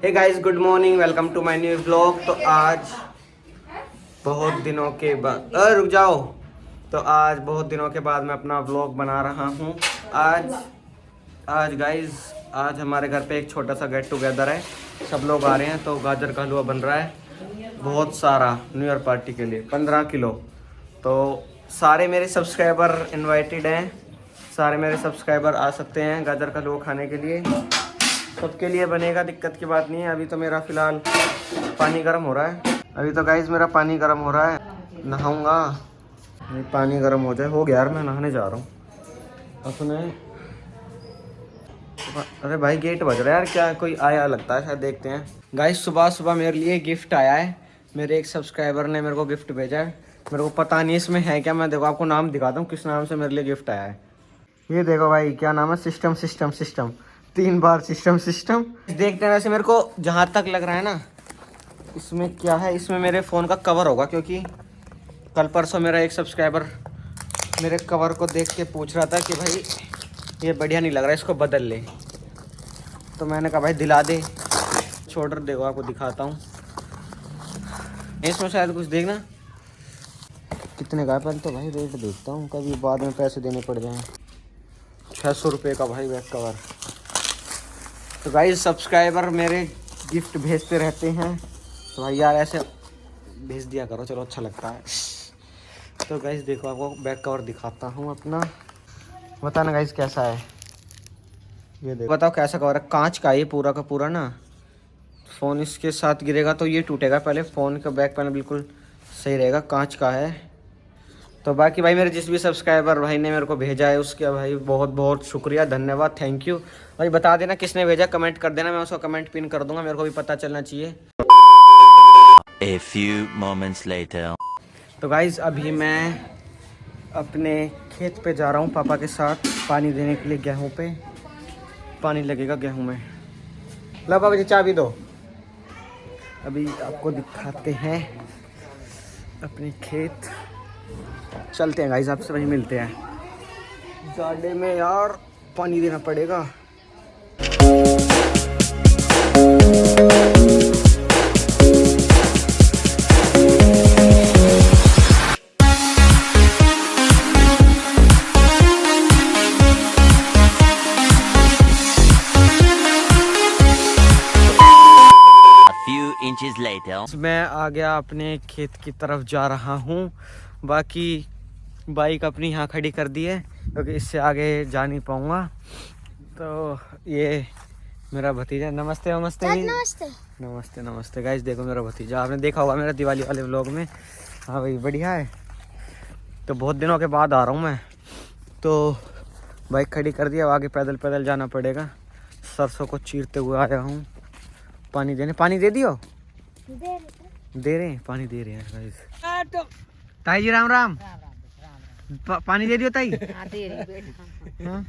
Hey guys, good morning, welcome to my new vlog. तो आज बहुत दिनों के बाद रुक जाओ। तो आज बहुत दिनों के बाद मैं अपना व्लॉग बना रहा हूँ। आज गाइस, आज हमारे घर पे एक छोटा सा गेट टुगेदर है। सब लोग आ रहे हैं तो गाजर का हलवा बन रहा है बहुत सारा, न्यू ईयर पार्टी के लिए 15 किलो। तो सारे मेरे सब्सक्राइबर इनवाइटेड हैं, सारे मेरे सब्सक्राइबर आ सकते हैं गाजर का हलवा खाने के लिए। सबके लिए बनेगा, दिक्कत की बात नहीं है। अभी तो मेरा फ़िलहाल पानी गर्म हो रहा है। अभी तो गाइस मेरा पानी गर्म हो रहा है, नहाऊंगा। पानी गर्म हो जाए, हो गया यार, मैं नहाने जा रहा हूँ अपने। अरे भाई गेट बज रहा है यार, क्या कोई आया लगता है, शायद देखते हैं। गाइस सुबह सुबह मेरे लिए गिफ्ट आया है। मेरे एक सब्सक्राइबर ने मेरे को गिफ्ट भेजा है। मेरे को पता नहीं इसमें है क्या, मैं देखो आपको नाम दिखाता हूँ किस नाम से मेरे लिए गिफ्ट आया है। ये देखो भाई, क्या नाम है, सिस्टम सिस्टम सिस्टम, 3 बार सिस्टम सिस्टम। देखते हैं। वैसे मेरे को जहाँ तक लग रहा है ना, इसमें क्या है, इसमें मेरे फ़ोन का कवर होगा, क्योंकि कल परसों मेरा एक सब्सक्राइबर मेरे कवर को देख के पूछ रहा था कि भाई ये बढ़िया नहीं लग रहा है, इसको बदल ले। तो मैंने कहा भाई दिला दे। छोड़ देखो, आपको दिखाता हूँ। इसमें शायद कुछ देखना कितने का, पहले तो भाई रेट देखता हूँ, कभी बाद में पैसे देने पड़ जाएँ। 600 रुपये का भाई बैक कवर। तो भाई सब्सक्राइबर मेरे गिफ्ट भेजते रहते हैं, तो भाई यार ऐसे भेज दिया करो, चलो अच्छा लगता है। तो गाइस देखो, आपको बैक कवर दिखाता हूँ अपना, बताना गाइस कैसा है। ये देखो, बताओ कैसा कवर है। कांच का ये पूरा का पूरा ना। फ़ोन इसके साथ गिरेगा तो ये टूटेगा, पहले फ़ोन का बैक पैनल बिल्कुल सही रहेगा, कांच का है। तो बाकी भाई मेरे जिस भी सब्सक्राइबर भाई ने मेरे को भेजा है उसके भाई बहुत बहुत शुक्रिया, धन्यवाद, थैंक यू। भाई बता देना किसने भेजा, कमेंट कर देना, मैं उसको कमेंट पिन कर दूंगा, मेरे को भी पता चलना चाहिए। A few moments later. तो गाइज़ अभी मैं अपने खेत पे जा रहा हूँ पापा के साथ पानी देने के लिए। गेहूँ पे पानी लगेगा, गेहूँ में। लो पापा जी चाबी दो। अभी आपको दिखाते हैं अपने खेत, चलते हैं गाइस, आपसे वहीं मिलते हैं। जाड़े में यार पानी देना पड़ेगा। Inches later. मैं आ गया अपने खेत की तरफ जा रहा हूँ। बाकी बाइक अपनी यहाँ खड़ी कर दी है, क्योंकि इससे आगे जा नहीं पाऊँगा। तो ये मेरा भतीजा, नमस्ते नमस्ते नमस्ते नमस्ते नमस्ते। गाइस देखो मेरा भतीजा, आपने देखा होगा मेरा दिवाली वाले व्लॉग में। हाँ भाई बढ़िया है। तो बहुत दिनों के बाद आ रहा हूँ मैं, तो बाइक खड़ी कर दिया, आगे पैदल पैदल जाना पड़ेगा। सरसों को चीरते हुए आया हूँ पानी देने। पानी दे दियो, दे रहे हैं, पानी दे रहे हैं गाइस। ताई जी राम राम। पानी दे दियो ताई। हाँ?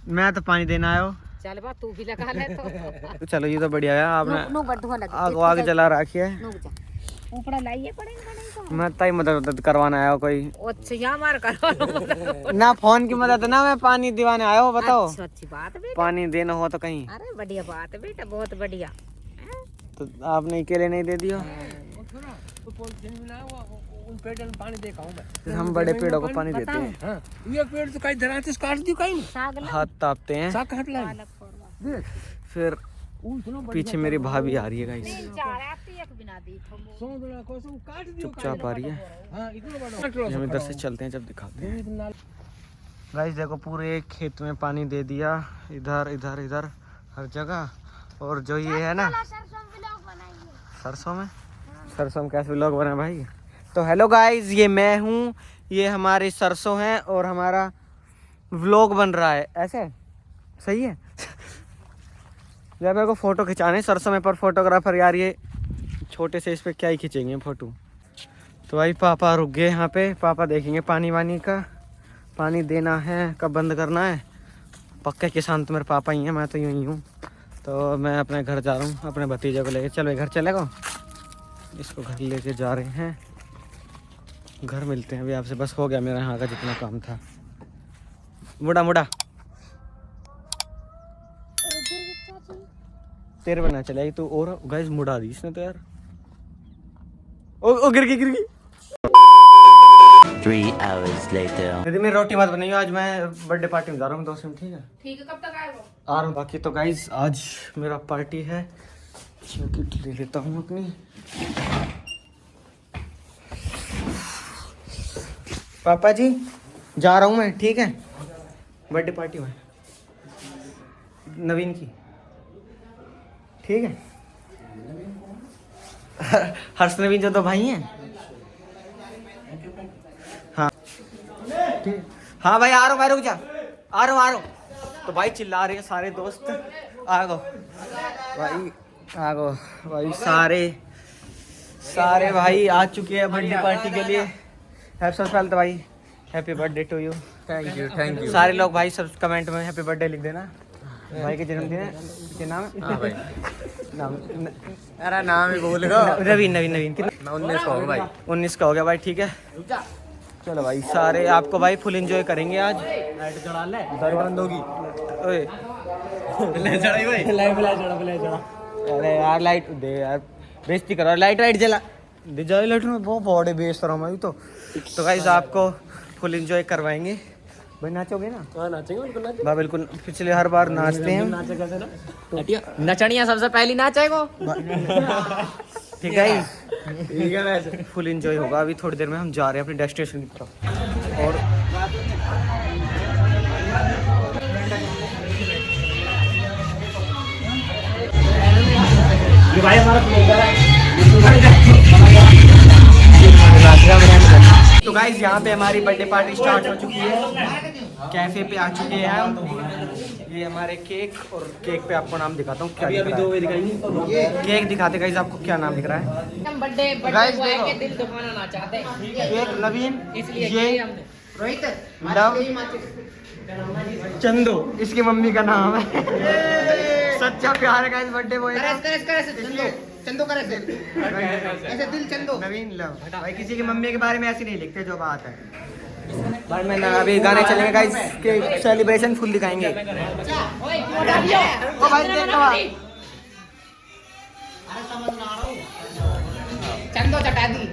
मैं तो पानी देना आयो। चल बा तू भी लगा ले तो। चलो ये तो बढ़िया है, आपने आगे चला रखी है। ऊपर लाइए पड़ेगा। मैं ताई मदद करवाना आया कोई। अच्छा यहाँ मार करवा ना फोन की मदद ना, मैं पानी दिवाने आया हो, बताओ। अच्छी बात बेटा, पानी देना हो तो कहीं। अरे बढ़िया बात है बेटा, बहुत बढ़िया। तो आपने अकेले नहीं दे दियो। हम बड़े पेड़ों को पानी देते हैं। ये पेड़ तो कहीं धराते काट दियो, कहीं हाथ तापते हैं। साग काट ला। फिर पीछे मेरी भाभी आ रही है गाइस, चुपचाप आ रही है। हम इधर से चलते हैं, जब दिखाते हैं। गाइस देखो पूरे खेत में पानी दे दिया, इधर इधर इधर हर जगह। और जो ये है ना, सरसों में कैसे व्लॉग बना भाई। तो हेलो गाइस, ये मैं हूँ, ये हमारे सरसों हैं और हमारा व्लॉग बन रहा है। ऐसे सही है यार, मेरे को फ़ोटो खिंचाने सरसों में, पर फोटोग्राफर यार ये छोटे से इस पर क्या ही खींचेंगे फ़ोटो। तो भाई पापा रुक गए यहाँ पे, पापा देखेंगे पानी वानी का, पानी देना है कब बंद करना है। पक्के किसान तो मेरे पापा ही हैं, मैं तो यूँ ही हूँ। तो मैं अपने घर जा रहा हूँ अपने भतीजे को लेके। चलो घर चलेगा, इसको घर लेके जा रहे हैं। घर मिलते हैं अभी आपसे, बस हो गया मेरा यहाँ का जितना काम था। मुड़ा मुड़ा तेरे बना चलेगी तो। और गाइस मुड़ा दी इसने तो यार। ओ गिर गई। 3 hours later. दीदी मेरी रोटी मत बनाइए, आज मैं बर्थडे पार्टी में जा रहा हूँ दोस्त में, ठीक है? ठीक है, कब तक आएगा? आ रहा हूँ। बाकी तो गाइस आज मेरा पार्टी है, किट ले लेता हूँ अपनी। पापा जी जा रहा हूँ मैं, ठीक है? बर्थडे पार्टी में नवीन की, ठीक है? हर्ष नवीन जो तो भाई हैं। हाँ ठीक। हाँ भाई आ रहा हूँ भाई, रुक जा, आ रहा हूँ। तो भाई चिल्ला रहे हैं सारे दोस्त, आ गो भाई, आ गो भाई, सारे भाई आ चुके हैं बर्थडे पार्टी के लिए। सबसे पहले तो भाई happy birthday to you. Thank you. सारे लोग भाई सब कमेंट में हैप्पी बर्थडे लिख देना। भाई के जन्मदिन है, क्या नाम है? हाँ भाई नाम, अरे नाम ही बोल नवीन कितना? 19 का होगा भाई। 19 का हो गया भाई, ठीक है? चलो भाई सारे आपको भाई फुल एंजॉय करेंगे आज। लाइट चढ़ा ले, बंद होगी। ओए ले चढ़ाई भाई, लाइट चढ़ा। अरे यार लाइट दे यार, बेइज्जती करो। लाइट जला दे जाए, लाइट में बहुत बॉडी बेइज्जत रहा हूं तो गाइस आपको फुल एंजॉय करवाएंगे। भाई नाचोगे ना? हाँ नाचेंगे, बिल्कुल नाचेंगे। बिल्कुल, पिछले हर बार नाचते हैं। नचनिया सबसे पहली नाचेगो। ठीक है वैसे फुल एंजॉय होगा। अभी थोड़ी देर में हम जा रहे हैं अपने डेस्टिनेशन की तरफ। और ये भाई हमारा तो गाइस यहाँ पे हमारी बर्थडे पार्टी स्टार्ट हो चुकी है। कैफे पे आ चुके हैं हम। ये हमारे केक, और केक पे आपको नाम दिखाता हूँ। अभी 2 वे दिखाएंगे। केक दिखाते गाइस आपको क्या नाम दिख रहा है। हम बर्थडे बॉय के दिल दुखाना ना चाहते हैं। केक नवीन, इसलिए ये हमने रोहित लव, चंदू इसकी मम्मी का नाम है। सच्चा प्यार है गाइस बर्थडे बॉय का। चंदू करे ऐसे दिल चंदू। नवीन लव भाई, किसी की मम्मी के बारे में ऐसे नहीं लिखते जो बात है भाई। मैं अभी गाने चलेंगे गाइस के सेलिब्रेशन फुल दिखाएंगे। ओ भाई देखो चंदो चटा दी।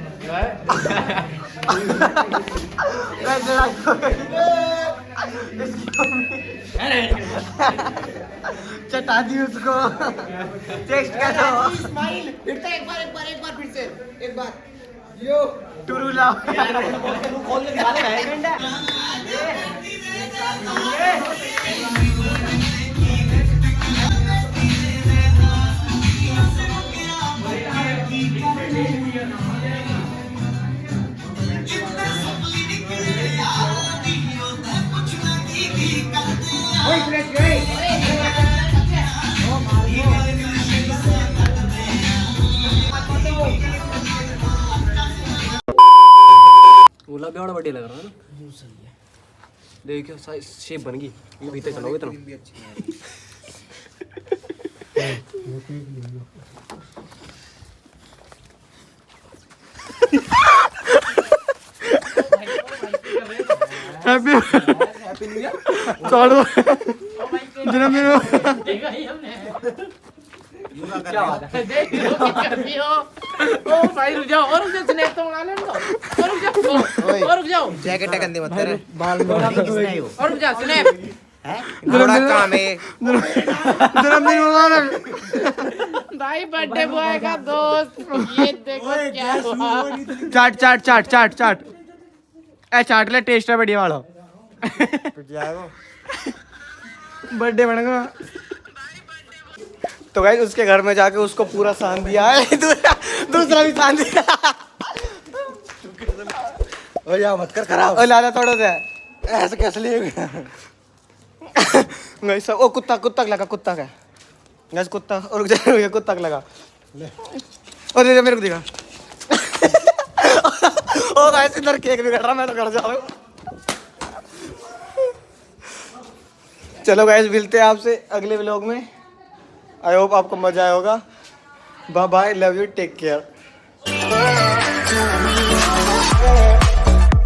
चटा दी उसको। टेस्ट कैसा हो? फिर से एक बार फिर से एक बार। यो टुरू लाओ खोल के दिखा दे घंटा। गुलाब भी बड़ा बढ़िया लग रहा है ना। देखियो साइज शेप बन गई। ये भीतर चलोगे तो हैप्पी न्यू ईयर। चलो जन्मदिन क्या बात है? ओ भाई रुक जाओ, और रुक जाओ, स्नैप तो बना लेना। और रुक जाओ जैकेट गंदी मत कर। बाल में और रुक जाओ स्नैप। थोड़ा काम है। जन्मदिन मुबारक भाई बर्थडे बॉय का दोस्त, ये देखो क्या हुआ। चाट ए चाट ले, टेस्ट है बढ़िया वाला। बर्थडे बनेगा तो गाइस उसके घर में जाके उसको पूरा सान दिया है। दूसरा भी सान दिया। ओ या मत कर खराब। ओ लाला थोड़ा सा ऐसे कैसे लिए? गाइस ओ कुत्ता लगा, कुत्ता का गाइस, कुत्ता। और ये कुत्ता लगा और दे मेरे को दिखा। ओ गाइस इधर केक भी कट रहा, मैं तो घर जा रहा हूँ। चलो गाइस मिलते हैं आपसे अगले व्लॉग में। आई होप आपको मजा आया होगा। Bye bye, love you, take care.